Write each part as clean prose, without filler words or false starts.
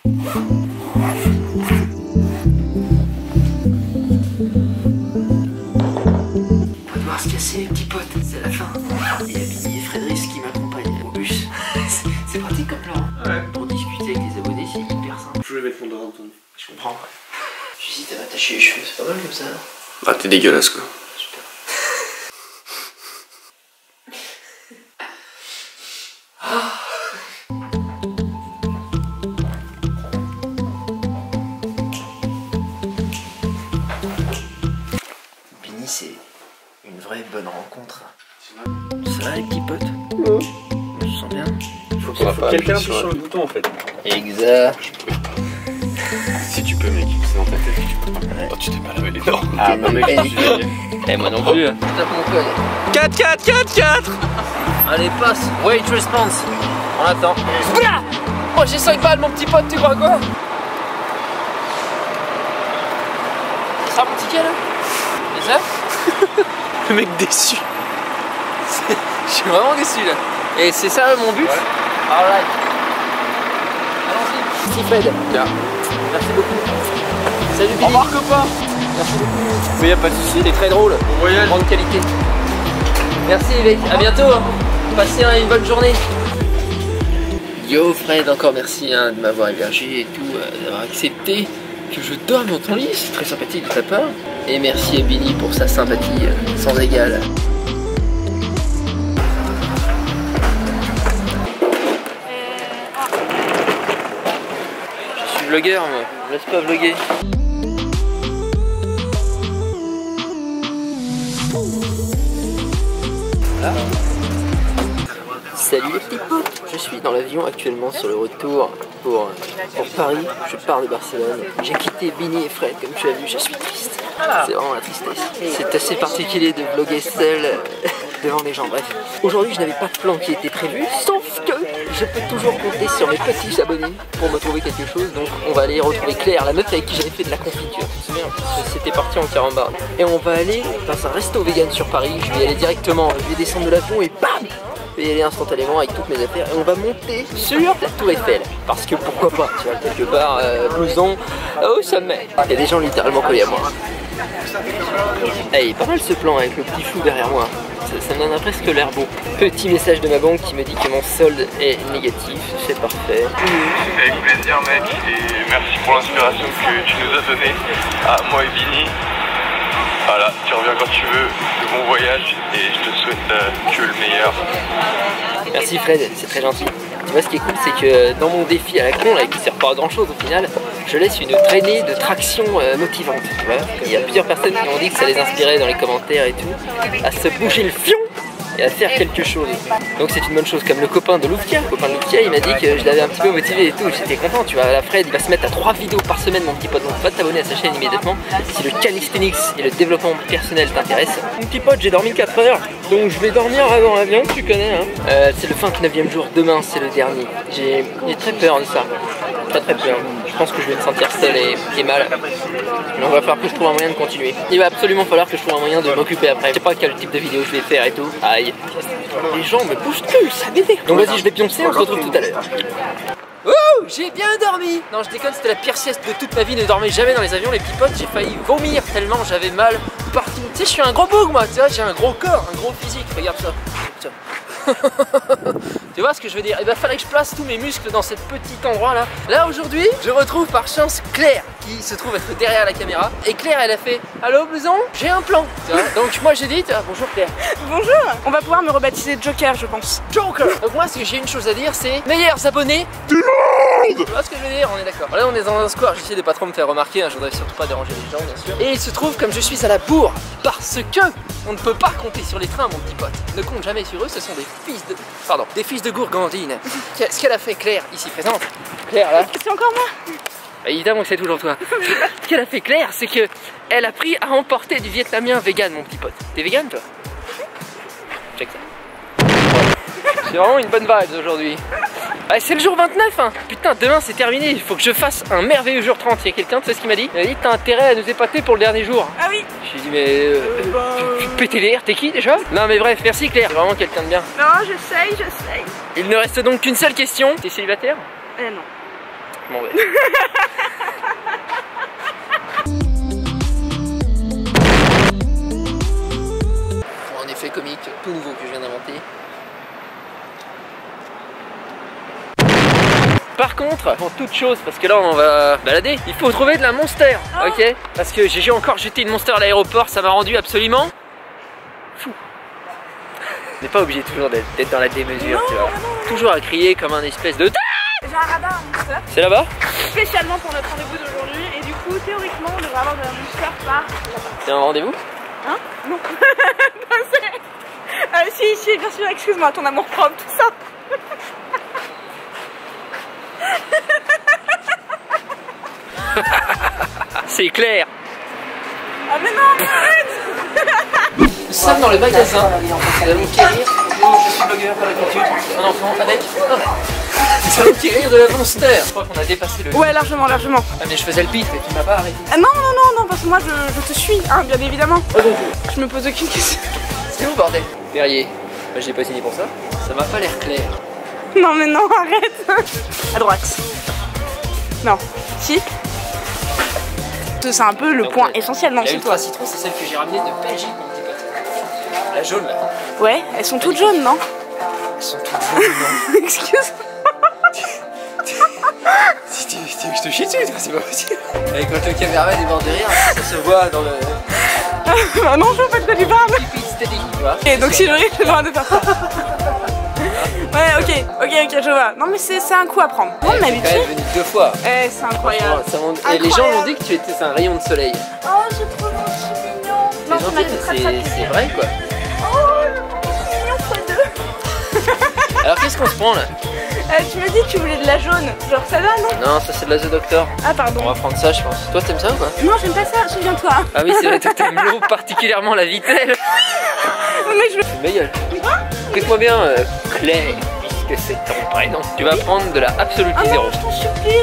On va devoir se casser, petit pote, c'est la fin. Il y a Billy et Frédéric qui m'accompagnent au bus. C'est pratique comme plan. Ouais. Pour discuter avec les abonnés, c'est hyper simple. Je voulais mettre mon doigt dans. Je comprends. J'hésite à m'attacher les cheveux, c'est pas mal comme ça. Ah, t'es dégueulasse quoi. Super. Billy, c'est une vraie bonne rencontre. Ça va les petits potes? Ouais. Je me sens bien. Faut que quelqu'un appuie sur le bouton en fait. Exact. Si tu peux mec, c'est dans ta tête que tu peux. Ouais. Oh, tu t'es pas lavé les dents. Ah bah mec, Et moi non plus. tape mon code. 4, 4, 4, 4. Allez, passe. Wait response. On attend. Oula! Oh, j'ai 5 balles, mon petit pote, tu crois quoi? C'est ça mon ticket là? C'est ça? Le mec déçu. Je suis vraiment déçu là. Et c'est ça mon but? Ouais. Alright. Allons-y. Petit Fred. Bien. Merci beaucoup. Salut Billy. Au revoir copain. Merci beaucoup. Mais y a pas de soucis. Il est très drôle. Bon voyage. Grande qualité. Merci les mecs. À bientôt. Hein. Passez une bonne journée. Yo Fred, encore merci hein, de m'avoir hébergé et tout, d'avoir accepté que je dorme dans ton lit, c'est très sympathique de ta part. Et merci à Billy pour sa sympathie sans égale. Je suis vlogueur moi, je me laisse pas vloguer. Voilà. Salut les petits potes, je suis dans l'avion actuellement sur le retour pour Paris, je pars de Barcelone. J'ai quitté Billy et Fred, comme tu as vu, je suis triste. C'est vraiment la tristesse. C'est assez particulier de vlogger seul devant les gens, bref. Aujourd'hui je n'avais pas de plan qui était prévu, sauf que je peux toujours compter sur mes petits abonnés pour me trouver quelque chose. Donc on va aller retrouver Claire, la meuf avec qui j'avais fait de la confiture, tu te souviens? C'était parti en carambar. Et on va aller dans un resto vegan sur Paris, je vais y aller directement, je vais descendre de l'avion et bam! Je vais y aller instantanément avec toutes mes affaires et on va monter sur la tour Eiffel parce que pourquoi pas, tu vois, quelque part, blouson au sommet. Il y a des gens littéralement collés à moi. Hey, pas mal ce plan avec le petit flou derrière moi, ça me donne presque l'air beau. Petit message de ma banque qui me dit que mon solde est négatif, c'est parfait. Avec plaisir mec, et merci pour l'inspiration que tu nous as donnée à moi et Billy. Voilà, tu reviens quand tu veux, de bon voyage et je te souhaite que le meilleur. Merci Fred, c'est très gentil. Tu vois ce qui est cool, c'est que dans mon défi à la con, là, qui sert pas à grand chose au final, je laisse une traînée de traction motivante. Tu vois, il y a plusieurs personnes qui m'ont dit que ça les inspirait dans les commentaires et tout, à se bouger le fion et à faire quelque chose. Donc c'est une bonne chose, comme le copain de Loufkia. Le copain de Loufkia, il m'a dit que je l'avais un petit peu motivé et tout, j'étais content, tu vois. La Fred, il va se mettre à 3 vidéos par semaine, mon petit pote, donc va t'abonner à sa chaîne immédiatement si le calisthenics et le développement personnel t'intéressent. Mon petit pote, j'ai dormi 4 heures, donc je vais dormir avant l'avion, tu connais hein. C'est le 29e jour, demain c'est le dernier. J'ai très peur de ça, très peur. Je pense que je vais me sentir seul et mal. Donc il va falloir que je trouve un moyen de continuer. Il va absolument falloir que je trouve un moyen de m'occuper après. Je sais pas quel type de vidéo je vais faire et tout. Aïe. Les gens me bougent plus, ça m'énerve. Donc vas-y, je vais pioncer, on se retrouve tout à l'heure. Oh, j'ai bien dormi. Non, je déconne, c'était la pire sieste de toute ma vie. Ne dormez jamais dans les avions, les petits potes. J'ai failli vomir tellement j'avais mal partout. Tu sais, je suis un gros boug, moi. Tu vois, j'ai un gros corps, un gros physique. Regarde ça. Tiens. Tu vois ce que je veux dire? Il va falloir que je place tous mes muscles dans ce petit endroit là. Là aujourd'hui, je retrouve par chance Claire qui se trouve être derrière la caméra. Et Claire, elle a fait allô blouson, j'ai un plan. Donc moi j'ai dit bonjour Claire. Bonjour. On va pouvoir me rebaptiser Joker, je pense. Joker. Donc moi, ce que j'ai une chose à dire, c'est meilleurs abonnés du monde. Tu vois ce que je veux dire? On est d'accord. Là on est dans un square, j'essaie de pas trop me faire remarquer, hein. Je voudrais surtout pas déranger les gens bien sûr. Et il se trouve comme je suis à la bourre parce que on ne peut pas compter sur les trains mon petit pote. Ne compte jamais sur eux, ce sont des fils de gourgandine. Ce qu'elle a fait Claire, ici présente. Claire là. C'est encore moi. Bah, évidemment que c'est toujours toi. Ce qu'elle a fait Claire, c'est que elle a pris à emporter du vietnamien vegan mon petit pote. T'es vegan toi? Check ça. C'est vraiment une bonne vibe aujourd'hui. Ah, c'est le jour 29 hein. Putain, demain c'est terminé, il faut que je fasse un merveilleux jour 30. Il y a quelqu'un, tu sais ce qu'il m'a dit? Il m'a dit t'as intérêt à nous épater pour le dernier jour. Ah oui. J'ai dit mais tu pétais les airs, t'es qui déjà? Non mais bref, merci Claire, c'est vraiment quelqu'un de bien. Non, j'essaye. Il ne reste donc qu'une seule question. T'es célibataire? Non. Bon, ouais. Un effet comique tout nouveau que je viens d'inventer. Par contre, pour toute chose, parce que là on va balader, il faut trouver de la Monster, ok? Parce que j'ai encore jeté une Monster à l'aéroport, ça m'a rendu absolument fou. On n'est pas obligé toujours d'être dans la démesure, tu vois. Toujours à crier comme un espèce de... J'ai un radar Monster. C'est là-bas? Spécialement pour notre rendez-vous d'aujourd'hui. Et du coup, théoriquement, on devrait avoir de la Monster par là-bas. C'est un rendez-vous? Hein? Non. Si, bien sûr, excuse-moi, ton amour propre, tout ça. C'est clair. Ah mais non, arrête. Nous sommes dans le magasin. Nous allons quérir. Non, je suis blogueur par l'habitude. Un enfant avec. Nous allons quérir de la Monster. Je crois qu'on a dépassé le. Ouais, largement. Ah mais je faisais le pif et tu m'as pas arrêté. Ah non, parce que moi je te suis, hein, bien évidemment. Je me pose aucune question. C'est où bordel? Perrier. Bah, j'ai pas signé pour ça. Ça m'a pas l'air clair. Non mais non, arrête. À droite. Non. Si. C'est un peu le point essentiel, non? La C'est ultra toi. citron, c'est celle que j'ai ramenée de Belgique, mon petit pote. La jaune là. Ouais, elles sont toutes jaunes, non? Elles sont toutes jaunes, non? Excuse-moi. Si tu veux que je te chie dessus, c'est pas possible. Et quand le caméraman est mort de rire, ça se voit dans le. Ah non, je veux pas de quoi tu parles. Steady, tu vois. Ok, donc si je ris, j'ai le droit de faire ça. Ouais, ok, je vois. Non mais c'est un coup à prendre. On Je suis m'habitue. quand même venu 2 fois. Eh, c'est incroyable. Et les gens m'ont dit que tu étais un rayon de soleil. Oh, c'est trop gentil, mignon. Non, C'est ça m'a gentil, fait très plaisir. c'est vrai quoi. Oh, mignon x2. Alors qu'est-ce qu'on se prend là? Tu me dis que tu voulais de la jaune. Genre ça va, non? Non, ça c'est de la The Doctor. Ah, On pardon. va prendre ça, je pense. Toi t'aimes ça ou quoi? Non, j'aime pas ça, souviens-toi. Ah oui, c'est vrai, toi t'aimes l'eau, particulièrement la vitelle. Mais je veux. Ma gueule. Écoute-moi bien, Claire, puisque c'est ton prénom. Tu vas prendre de la Absolute Ah Zero. non, je t'en supplie.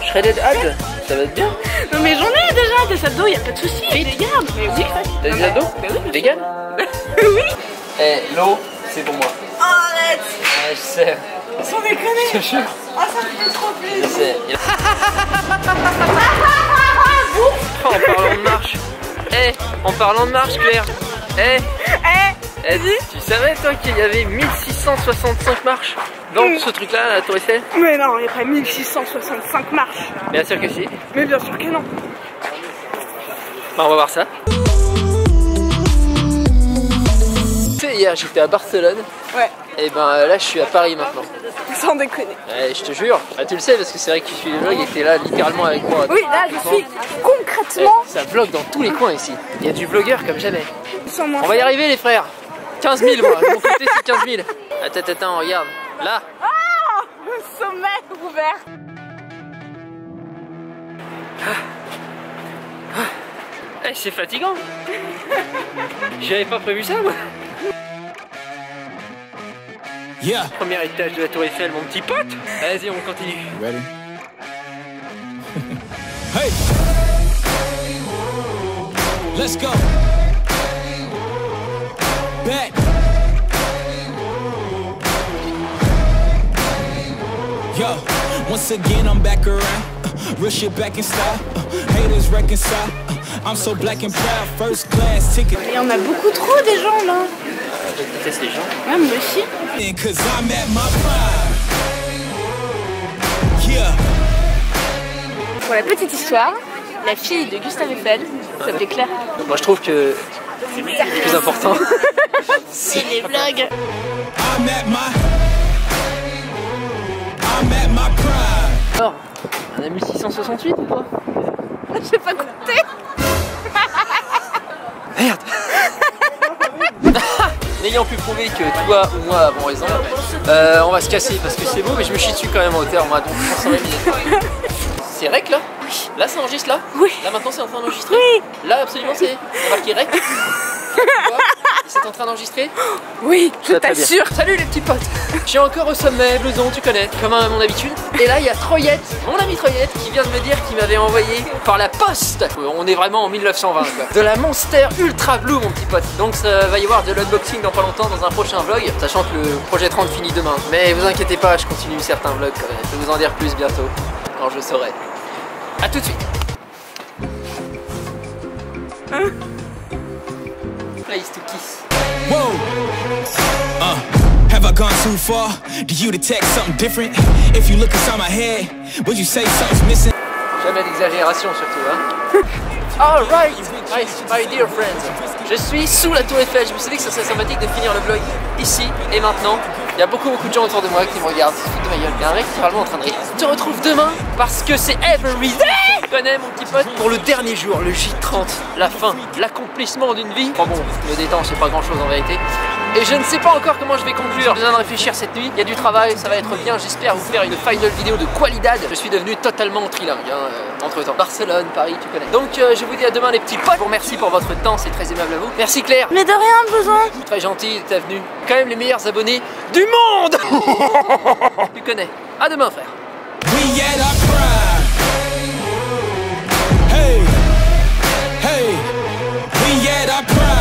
Shredded Ad, ça va être bien. Non mais j'en ai déjà des sacs d'eau, y'a pas de soucis. Je les garde. Mais oui. T'as des ados? Bah oui. Vegan? Oui. Eh, l'eau, c'est pour moi. Oh, arrête. Ouais, je sais. Sans déconner. Je te jure. Ah, ça me fait trop Je plaisir. sais. Oh, en parlant de marche. En parlant de marche, Claire. Tu savais toi qu'il y avait 1665 marches dans ce truc-là, à la Tour Eiffel? Mais non, il n'y a pas 1665 marches. Bien sûr que si. Mais bien sûr que non. Bah, on va voir ça. Tu sais, hier j'étais à Barcelone. Ouais, Et ben là je suis à Paris maintenant. sans déconner. Ouais, je te jure. Bah, tu le sais parce que c'est vrai que tu suis le vlog et que t'es là littéralement avec moi. Oui, là je suis concrètement Ça vlog dans tous les coins ici. Il y a du vlogueur comme jamais. sans moi. On va y arriver les frères. 15 000 moi, de mon côté c'est 15 000. Attends, regarde. Là. Ah, le sommet ouvert. C'est fatigant. J'avais pas prévu ça moi. Yeah. Premier étage de la Tour Eiffel mon petit pote. Vas-y on continue. Ready? Hey! Let's go! Back! Yo, once again I'm back around. Real shit back in style. Haters reconcile. I'm so black and proud. First class ticket. Il y en a beaucoup trop des gens là. Je déteste les gens. Ouais, moi aussi. Cause I'm at my prime. Yeah. Pour la petite histoire, la fille de Gustave Eiffel s'appelait Claire. Moi je trouve que c'est le plus important. C'est les vlogs. I'm at my prime. Alors, on a 1668 ou pas? J'ai pas compté. Merde. N'ayant pu prouver que toi ou moi avons raison, on va se casser parce que c'est beau mais je me chie dessus quand même en hauteur moi donc je pense bien. C'est rec là? Oui. Là ça enregistre là? Oui. Là maintenant c'est en train d'enregistrer? Oui. Là absolument c'est marqué rec. C'est en train d'enregistrer? Oui, je Très bien. t'assure. Salut les petits potes. Je suis encore au sommet, blouson, tu connais, comme à mon habitude. Et là il y a Troyette, mon ami Troyette, qui vient de me dire qu'il m'avait envoyé par la poste. On est vraiment en 1920 quoi. De la Monster Ultra Blue mon petit pote. Donc ça va y avoir de l'unboxing dans pas longtemps dans un prochain vlog, sachant que le projet 30 finit demain. Mais vous inquiétez pas, je continue certains vlogs quand même. Je vais vous en dire plus bientôt. quand je saurai. A tout de suite. Place to kiss. Whoa. Have I gone too far? Do you detect something different? If you look inside my head, would you say something's missing? Jamais d'exagération surtout, hein. Alright, my dear friends. Je suis sous la tour Eiffel. Je me suis dit que ça serait sympathique de finir le vlog ici et maintenant. Il y a beaucoup de gens autour de moi qui me regardent, se foutent de ma gueule. Il y a un mec qui est probablement en train de rire. Je te retrouve demain parce que c'est Everyday. Tu connais mon petit pote? Pour le dernier jour, le J30, la fin, l'accomplissement d'une vie. Enfin bon, me détends, c'est pas grand chose en vérité. Et je ne sais pas encore comment je vais conclure. J'ai besoin de réfléchir cette nuit. Il y a du travail, ça va être bien. J'espère vous faire une final vidéo de qualidad. Je suis devenu totalement trilingue entre temps. Barcelone, Paris, tu connais. Donc je vous dis à demain les petits potes. Je vous remercie pour votre temps, c'est très aimable à vous. Merci Claire. Mais de rien, besoin. Très gentil d'être venu. Quand même les meilleurs abonnés du monde. Tu connais. À demain frère. We at our prime. Hey, hey, we at our prime.